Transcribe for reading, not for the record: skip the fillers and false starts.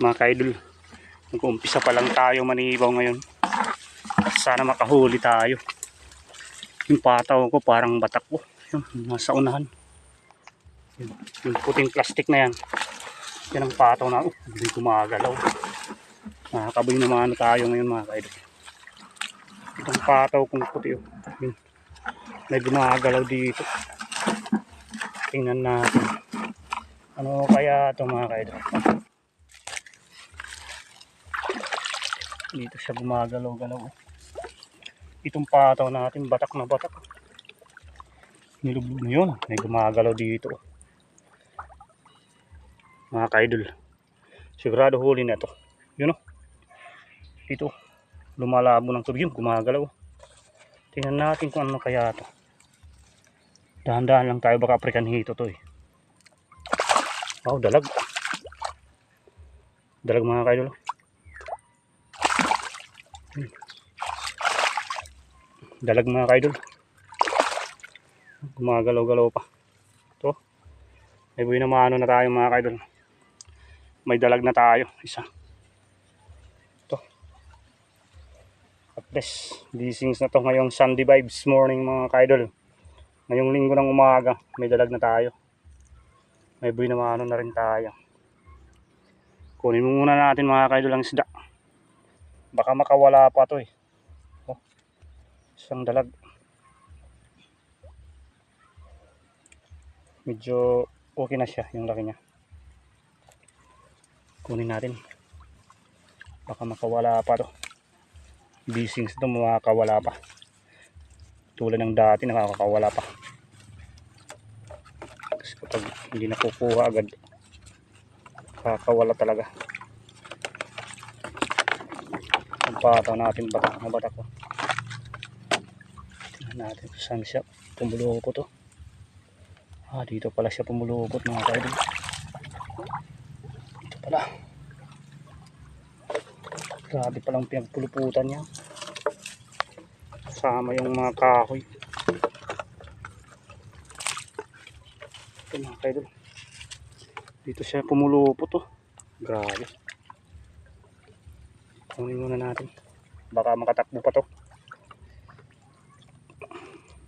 mga kaidol. Nag-uumpisa pa lang tayo manibaw ngayon. Sana makahuli tayo. Yung pataw ko parang batak ko. Yun, nasa unahan. Yung puting plastic na yan. Yan ang pataw na. Hindi gumagalaw. Nakakaboy naman tayo ngayon mga kaidol. Itong pataw kong puti. Yun. May gumagalaw dito. Tingnan natin. Ano kaya ito mga kaidol? Dito siya gumagalaw-galaw. Itong pataw natin, batak na batak. Nilubog na yun. May gumagalaw dito. Mga kaidol. Sigurado huli na ito. Yun o. Dito. Lumalabo ng tubig yun. Gumagalaw. Tingnan natin kung ano kaya ito. Dahan-dahan lang tayo. Baka African hito to eh. Wow, dalag. Dalag mga kaidol. Dalag mga kaidol. Gumagalaw-galaw pa. Ito. May buhay na maano na tayo mga kaidol. May dalag na tayo. Isa. Ito. At least, gisings na to ngayong Sunday vibes morning mga kaidol. Ngayong linggo ng umaga, may dalag na tayo. May buhay na maano na rin tayo. Kunin muna natin mga kaidol ang isda. Baka makawala pa to eh. Oh, isang dalag. Medyo okay na siya yung laki niya. Kunin natin. Baka makawala pa to. Bisings ito makakawala pa. Tulad ng dati nakakawala pa. Kasi kapag hindi nakukuha agad, kakawala talaga. Ang pataw natin batak na batak ko. Tingnan natin saan siya pumulupot to. Dito pala siya pumulupot mga kaidol. Dito pala. Grabe palang pinagpuluputan niya. Kasama yung mga kahoy. Ito mga kaidol. Dito siya pumulupot to. Grabe. Kunin muna natin. Baka makatakbo pa to.